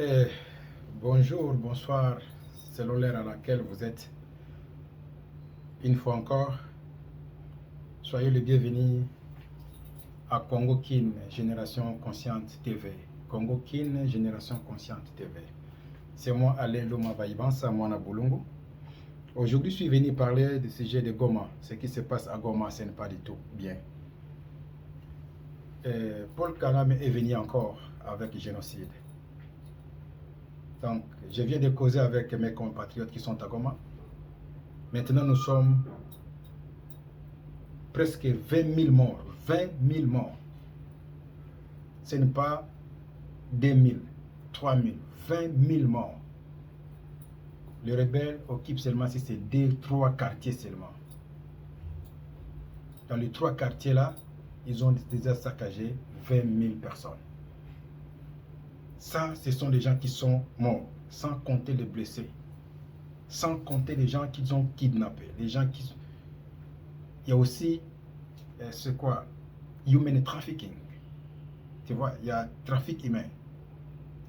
Eh, bonjour, bonsoir, selon l'heure à laquelle vous êtes. Une fois encore, soyez les bienvenus à Congo Kin, Génération Consciente TV. Congo Kin, Génération Consciente TV. C'est moi, Alain Loma Vaïbansa, Moana Boulungu. Aujourd'hui, je suis venu parler du sujet de Goma. Ce qui se passe à Goma, ce n'est pas du tout bien. Paul Kagame est venu encore avec le génocide. Donc, je viens de causer avec mes compatriotes qui sont à Goma. Maintenant, nous sommes presque 20 000 morts. 20 000 morts. Ce n'est pas 2 000, 3 000, 20 000 morts. Les rebelles occupent seulement si c'est 2-3 quartiers seulement. Dans les 3 quartiers là, ils ont déjà saccagé 20 000 personnes. Ça, ce sont des gens qui sont morts, sans compter les blessés, sans compter les gens qu'ils ont kidnappés, les gens qui... Il y a aussi, c'est quoi? Human trafficking. Tu vois, il y a trafic humain.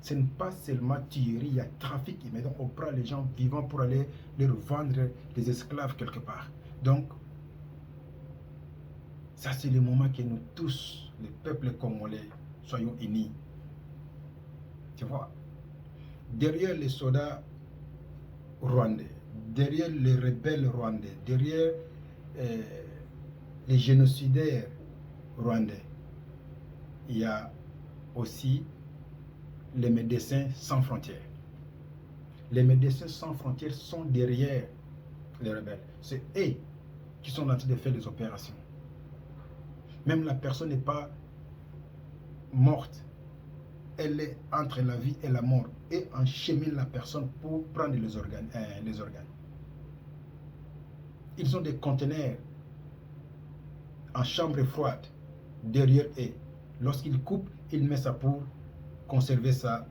Ce n'est pas seulement tuerie, il y a trafic humain. Donc, on prend les gens vivants pour aller leur vendre des esclaves quelque part. Donc, ça, c'est le moment que nous tous, les peuples congolais, soyons unis. Tu vois, derrière les soldats rwandais, derrière les rebelles rwandais, derrière les génocidaires rwandais, il y a aussi les médecins sans frontières. Les médecins sans frontières sont derrière les rebelles. C'est eux qui sont en train de faire les opérations. Même la personne n'est pas morte. Elle est entre la vie et la mort. Et enchemine la personne pour prendre les organes. Ils ont des conteneurs en chambre froide derrière eux. Lorsqu'ils coupent, ils mettent ça pour conserver ça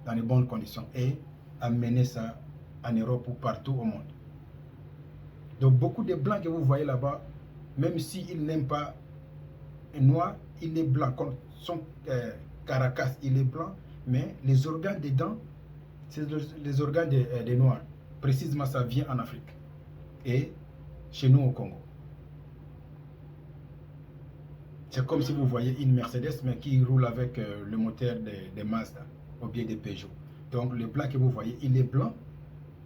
dans de bonnes conditions et amener ça en Europe ou partout au monde. Donc beaucoup de blancs que vous voyez là-bas, même s'ils n'aiment pas un noir, il est blanc. Comme son caracas, il est blanc, mais les organes dedans, c'est les organes des noirs. Précisément, ça vient en Afrique et chez nous au Congo. C'est comme si vous voyez une Mercedes, mais qui roule avec le moteur de Mazda, au biais des Peugeot. Donc le blanc que vous voyez, il est blanc,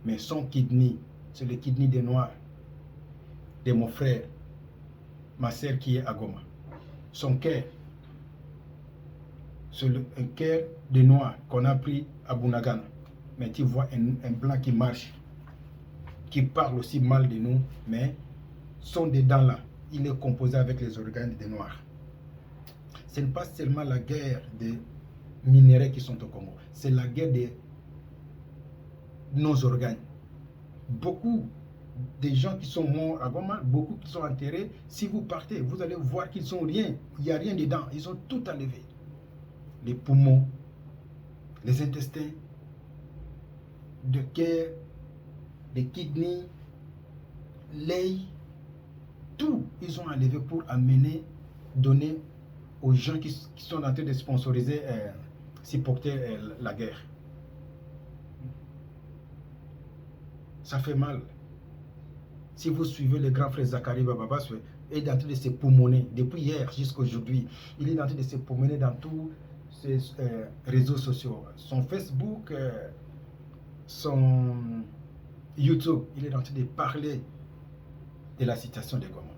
mais son kidney, c'est le kidney des noirs, de mon frère, ma soeur qui est à Goma. Son cœur, c'est un cœur de noir qu'on a pris à Bunagana. Mais tu vois un blanc qui marche, qui parle aussi mal de nous, mais son dedans là, il est composé avec les organes des noirs. Ce n'est pas seulement la guerre des minéraux qui sont au Congo, c'est la guerre de nos organes. Beaucoup de gens qui sont morts à Goma, beaucoup qui sont enterrés, si vous partez, vous allez voir qu'ils sont rien, il n'y a rien dedans, ils ont tout enlevé. Les poumons, les intestins, le cœur, les kidneys, l'œil, tout, ils ont enlevé pour amener, donner aux gens qui sont en train de sponsoriser, supporter la guerre. Ça fait mal. Si vous suivez le grand frère Zachary Bababa, il est en train de se poumonner depuis hier jusqu'à aujourd'hui. Il est en train de se poumonner dans tous ses réseaux sociaux. Son Facebook, son YouTube, il est en train de parler de la situation de Goma.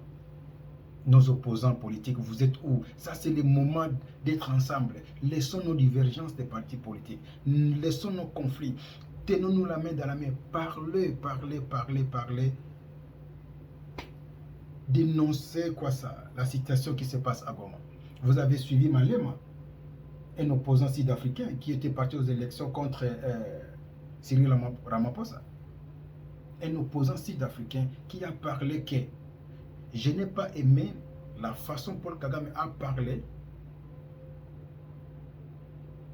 Nos opposants politiques, vous êtes où? Ça, c'est le moment d'être ensemble. Laissons nos divergences des partis politiques. Laissons nos conflits. Tenons-nous la main dans la main. Parlez, parlez, parlez, parlez. Dénoncer quoi ça? La situation qui se passe à Goma. Vous avez suivi Malema, un opposant sud-africain qui était parti aux élections contre Cyril Ramaphosa. Un opposant sud-africain qui a parlé que je n'ai pas aimé la façon Paul Kagame a parlé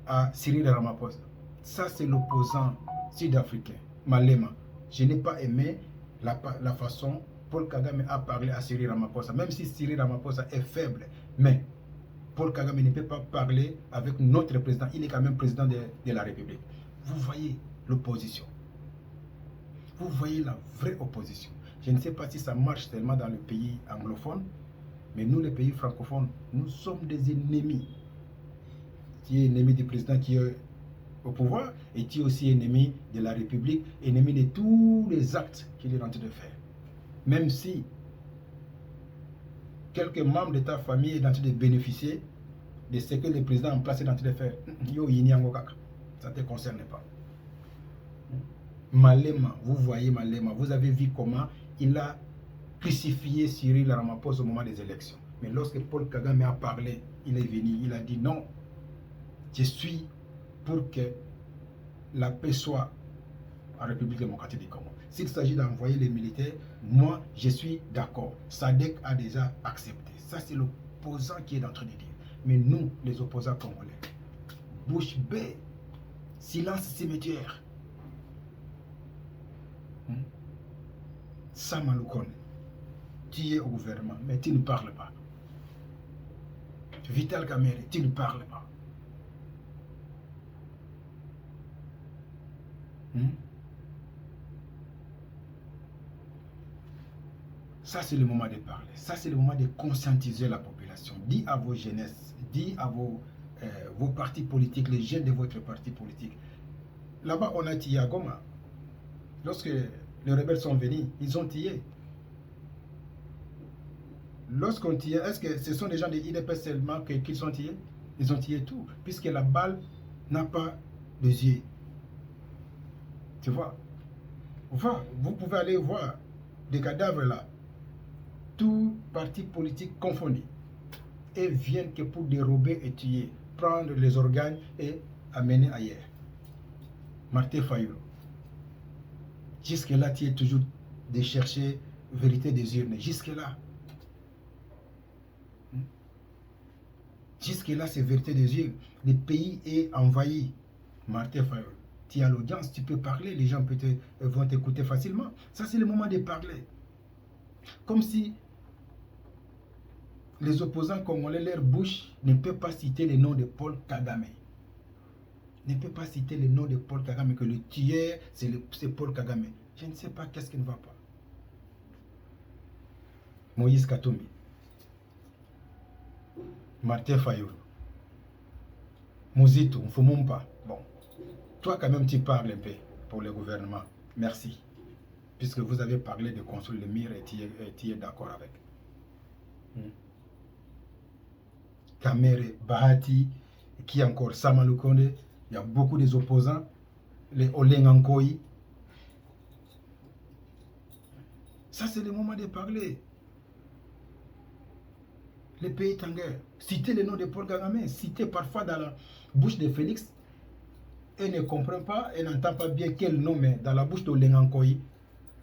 à Cyril Ramaphosa. Ça, c'est l'opposant sud-africain, Malema. Je n'ai pas aimé la façon Paul Kagame a parlé à Cyril Ramaphosa. Même si Cyril Ramaphosa est faible, mais Paul Kagame ne peut pas parler avec notre président. Il est quand même président de la République. Vous voyez l'opposition. Vous voyez la vraie opposition. Je ne sais pas si ça marche tellement dans le pays anglophone, mais nous, les pays francophones, nous sommes des ennemis. Tu es ennemi du président qui est au pouvoir et tu es aussi ennemi de la République, ennemi de tous les actes qu'il est en train de faire. Même si quelques membres de ta famille est en train de bénéficier de ce que le président en place est en train de faire, ça ne te concerne pas. Malema, vous voyez Malema, vous avez vu comment il a crucifié Cyril Ramaphosa au moment des élections. Mais lorsque Paul Kagame a parlé, il est venu, il a dit non, je suis pour que la paix soit en République démocratique du Congo. S'il s'agit d'envoyer les militaires, moi je suis d'accord. SADC a déjà accepté. Ça c'est l'opposant qui est en train de dire. Mais nous, les opposants congolais, bouche bée, silence cimetière. Sama Lukonde, tu es au gouvernement, mais tu ne parles pas. Vital Kamerhe, tu ne parles pas. Ça, c'est le moment de parler. Ça, c'est le moment de conscientiser la population. Dis à vos jeunesses, dis à vos partis politiques, les jeunes de votre parti politique. Là-bas, on a tiré à Goma. Lorsque les rebelles sont venus, ils ont tiré. Lorsqu'on tire, est-ce que ce sont des gens de l'IDP seulement qu'ils ont tiré? Ils ont tiré tout, puisque la balle n'a pas de yeux. Tu vois? Vous pouvez aller voir des cadavres là, tous partis politiques confondus, et viennent que pour dérober et tuer, prendre les organes et amener ailleurs. Martin Fayulu. Jusque-là, tu es toujours de chercher vérité des urnes. Jusque-là. Jusque-là, c'est vérité des urnes. Le pays est envahi. Martin Fayulu. Tu as l'audience, tu peux parler, les gens vont t'écouter facilement. Ça, c'est le moment de parler. Comme si les opposants congolais, leur bouche ne peut pas citer le nom de Paul Kagame. Ne peut pas citer le nom de Paul Kagame, que le tueur, c'est Paul Kagame. Je ne sais pas qu'est-ce qui ne va pas. Moïse Katumbi, Martin Fayulu, Mouzito, Mfumumpa. Bon, toi quand même tu parles un peu pour le gouvernement. Merci. Puisque vous avez parlé de construire le mur et tu es d'accord avec. Kamerhe, Bahati, qui encore Sama Lukonde, il y a beaucoup des opposants, les Olengankoi. Ça, c'est le moment de parler. Le pays est en guerre. Citez le nom de Paul Kagame, citez parfois dans la bouche de Félix, et ne comprend pas, et n'entend pas bien quel nom, mais dans la bouche d'Olengankoi,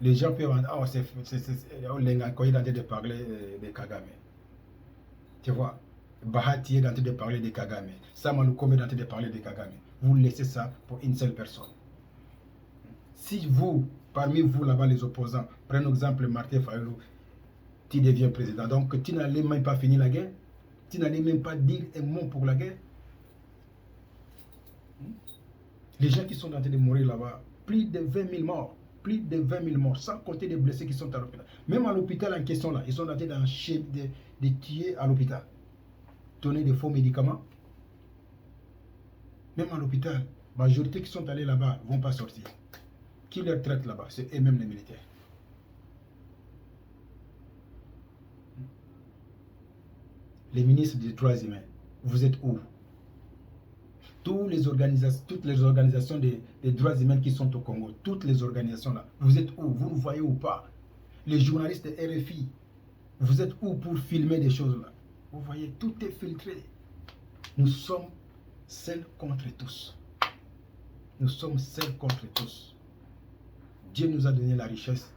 les gens peuvent entendre, oh, c'est Olengankoi dans de parler de Kagame. Tu vois, Bahati est en train de parler de Kagame, Sama Lukonde est en train de parler de Kagame. Vous laissez ça pour une seule personne. Si vous, parmi vous là-bas les opposants, prenez exemple Martin Fayulu, tu deviens président. Donc tu n'allais même pas finir la guerre, tu n'allais même pas dire un mot pour la guerre. Les gens qui sont en train de mourir là-bas, plus de 20 000 morts, plus de 20 000 morts, sans compter les blessés qui sont à l'hôpital. Même à l'hôpital en question là, ils sont en train de tuer à l'hôpital. Donner des faux médicaments. Même à l'hôpital, la majorité qui sont allés là-bas ne vont pas sortir. Qui les traite là-bas? C'est eux-mêmes les militaires. Les ministres des droits humains, vous êtes où? Toutes les organisations des droits humains qui sont au Congo, toutes les organisations là, vous êtes où? Vous nous voyez ou pas? Les journalistes de RFI, vous êtes où pour filmer des choses là? Vous voyez, tout est filtré. Nous sommes seuls contre tous. Nous sommes seuls contre tous. Dieu nous a donné la richesse.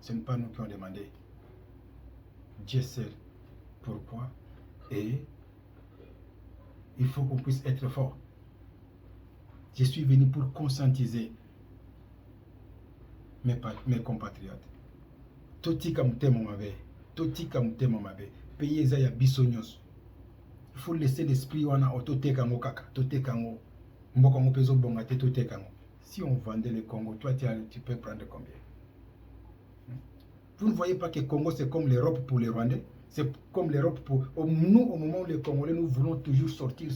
Ce n'est pas nous qui avons demandé. Dieu sait pourquoi. Et il faut qu'on puisse être fort. Je suis venu pour conscientiser mes compatriotes. Totika mutema mabe. Totika mutema mabe. Pays ezaya bisonyos. Il faut laisser l'esprit wana ototeka ngo kaka. Toteka ngo. Mboka ngo pezo bonga te toteka ngo. Si on vendait le Congo, toi, tu peux prendre combien? Vous ne voyez pas que le Congo, c'est comme l'Europe pour les Rwandais? C'est comme l'Europe pour... Nous, au moment où les Congolais, nous voulons toujours sortir,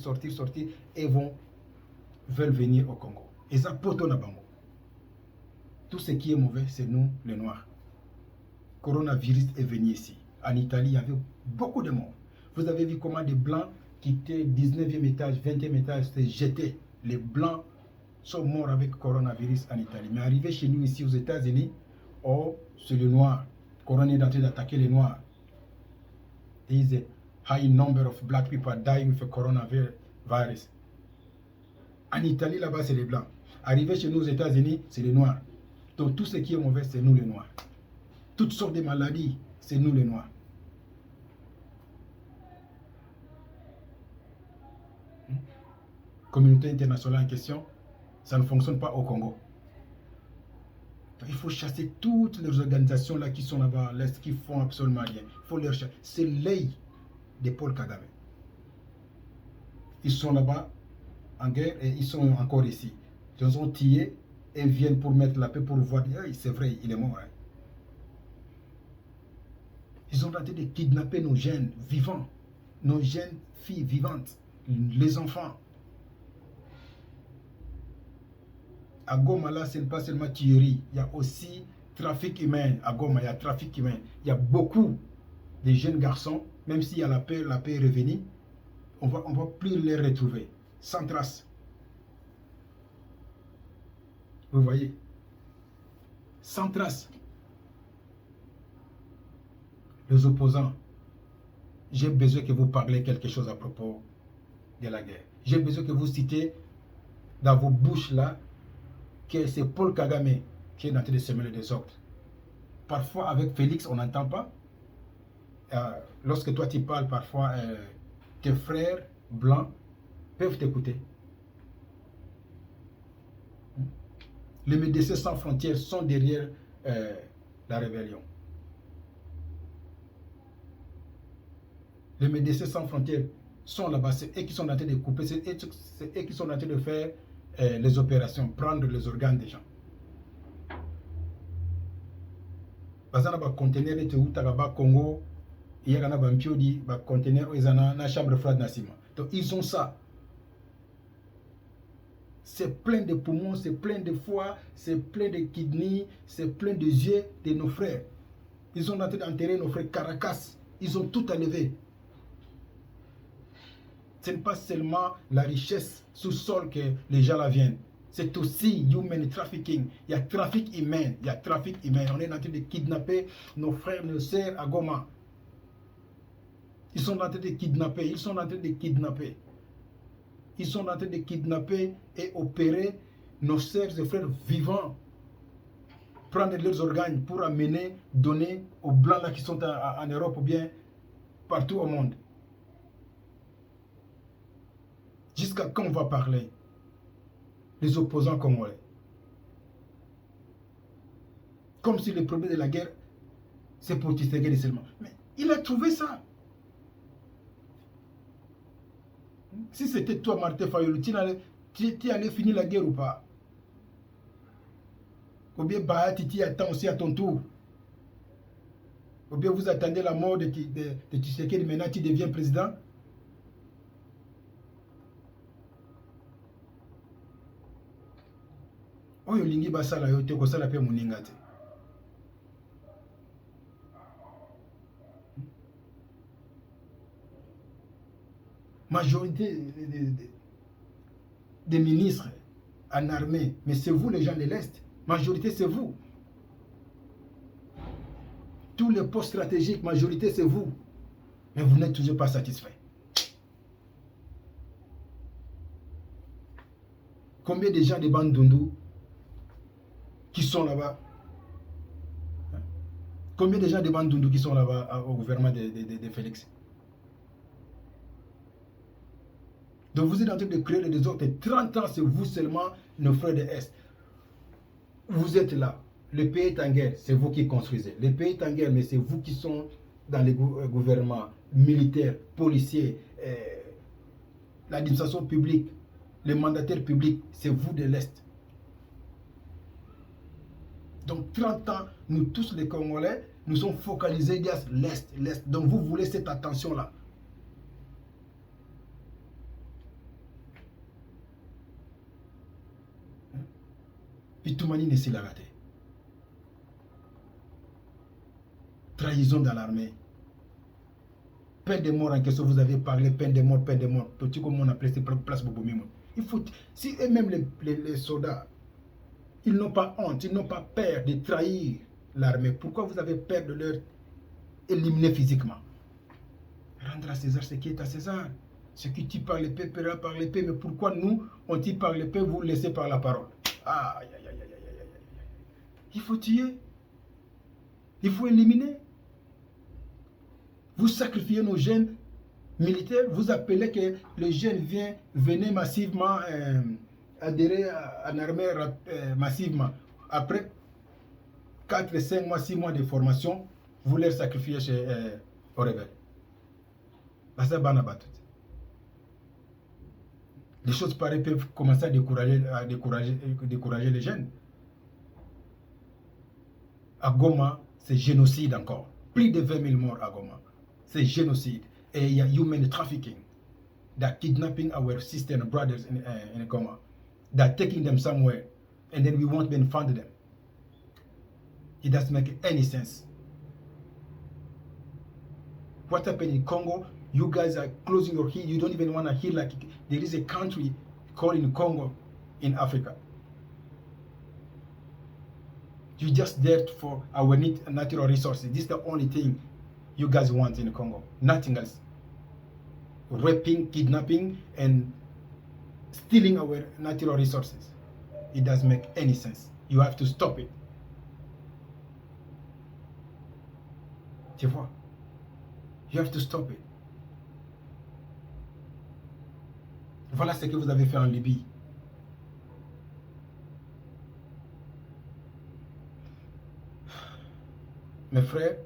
et veulent venir au Congo. Et ça, poto na bango. Tout ce qui est mauvais, c'est nous, les Noirs. Coronavirus est venu ici. En Italie, il y avait beaucoup de morts. Vous avez vu comment des Blancs qui étaient 19e étage, 20e étage, s'étaient jetés. Les Blancs sont morts avec coronavirus en Italie. Mais arrivé chez nous ici aux États-Unis, oh, c'est le Noir. Corona est en train d'attaquer les Noirs. There is a high number of black people dying with a coronavirus. En Italie, là-bas, c'est les Blancs. Arrivé chez nous aux États-Unis, c'est les Noirs. Donc tout ce qui est mauvais, c'est nous les Noirs. Toutes sortes de maladies, c'est nous les Noirs. Communauté internationale en question, ça ne fonctionne pas au Congo. Donc, il faut chasser toutes les organisations là qui sont là-bas à l'Est, qui font absolument rien. Il faut les chasser. C'est l'œil de Paul Kagame. Ils sont là-bas en guerre et ils sont encore ici. Ils ont tiré et viennent pour mettre la paix, pour voir, hey, c'est vrai, il est mort. Hein. Ils ont tenté de kidnapper nos jeunes vivants, nos jeunes filles vivantes, les enfants. À Goma, là, ce n'est pas seulement tuerie, il y a aussi trafic humain. À Goma, il y a trafic humain. Il y a beaucoup de jeunes garçons, même s'il y a la paix est revenue, on va plus les retrouver, sans trace. Vous voyez, sans trace. Les opposants, j'ai besoin que vous parlez quelque chose à propos de la guerre. J'ai besoin que vous citez dans vos bouches là que c'est Paul Kagame qui est en train de semer le désordre. Parfois avec Félix, on n'entend pas. Lorsque toi tu parles, parfois tes frères blancs peuvent t'écouter. Les Médecins sans frontières sont derrière la rébellion. Les Médecins sans frontières sont là-bas, c'est eux qui sont en train de couper, c'est eux qui sont en train de faire les opérations, prendre les organes des gens. Parce que conteneur est où Tagaba Congo, il y a un conteneur où ils ont une chambre froide nassima. Donc ils ont ça. C'est plein de poumons, c'est plein de foie, c'est plein de kidneys, c'est plein de yeux de nos frères. Ils ont en train d'enterrer nos frères Caracas. Ils ont tout enlevé. Ce n'est pas seulement la richesse sous-sol que les gens là viennent. C'est aussi human trafficking. Il y a trafic humain. Il y a trafic humain. On est en train de kidnapper nos frères, nos sœurs à Goma. Ils sont en train de kidnapper. Ils sont en train de kidnapper. Ils sont en train de kidnapper et opérer nos sœurs et frères vivants. Prendre leurs organes pour amener, donner aux blancs là qui sont en Europe ou bien partout au monde. Jusqu'à quand on va parler les opposants congolais? Comme si le problème de la guerre, c'est pour Tshisekedi seulement. Mais il a trouvé ça. Si c'était toi, Martin Fayulu, tu allais finir la guerre ou pas? Ou bien Bahati, tu attends aussi à ton tour? Ou bien vous attendez la mort de Tshisekedi, maintenant tu deviens président? Oyo lingi basala yo te kosala pe moninga te. Majorité des ministres en armée, mais c'est vous les gens de l'Est. Majorité c'est vous. Tous les postes stratégiques, majorité c'est vous. Mais vous n'êtes toujours pas satisfait. Combien de gens de Bandundu qui sont là-bas? Combien de gens de Bandundu qui sont là-bas au gouvernement de Félix? Donc vous êtes en train de créer le désordre. 30 ans, c'est vous seulement, nos frères de l'Est. Vous êtes là. Le pays est en guerre, c'est vous qui construisez. Le pays est en guerre, mais c'est vous qui sont dans les gouvernements militaires, policiers, l'administration publique, les mandataires publics, c'est vous de l'Est. Donc 30 ans, nous tous les Congolais, nous sommes focalisés vers l'Est. Donc vous voulez cette attention-là. Puis Toumani ne s'est la raté. Trahison dans l'armée. Peine de mort en question, vous avez parlé, peine de mort. Petit comme on appelait ces places Bobomimo. Il faut, si eux-mêmes les soldats, ils n'ont pas honte, ils n'ont pas peur de trahir l'armée, pourquoi vous avez peur de leur éliminer physiquement? Rendre à César ce qui est à César. Ce qui tue par l'épée, paiera par l'épée. Mais pourquoi nous, on tue par l'épée, vous laissez par la parole? Aïe, aïe, aïe, aïe, aïe, aïe. Il faut tuer. Il faut éliminer. Vous sacrifiez nos jeunes militaires. Vous appelez que les jeunes venaient massivement adhérer à l'armée massivement. Après 4, 5 mois, 6 mois de formation, vous les sacrifiez au rebelle. Les choses pareilles peuvent commencer à décourager les jeunes. À Goma, c'est génocide encore. Plus de 20 000 morts à Goma. C'est génocide. Et il y a human trafficking. They're kidnapping our sisters and brothers in Goma. They're taking them somewhere. And then we won't even find them. It doesn't make any sense. What happened in Congo? You guys are closing your ears. You don't even want to hear like there is a country called in Congo in Africa. You just there for our natural resources. This is the only thing you guys want in Congo. Nothing else. Raping, kidnapping, and stealing our natural resources. It doesn't make any sense. You have to stop it. Tu vois? You have to stop it. Voilà ce que vous avez fait en Libye. Mes frères,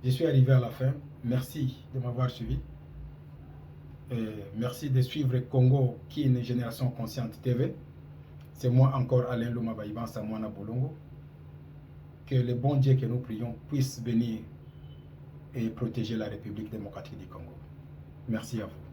je suis arrivé à la fin. Merci de m'avoir suivi. Et merci de suivre Congo, qui est une génération consciente TV. C'est moi encore, Alain Loma Baïban, Samoana Bolongo. Que le bon Dieu que nous prions puisse venir et protéger la République démocratique du Congo. Merci à vous.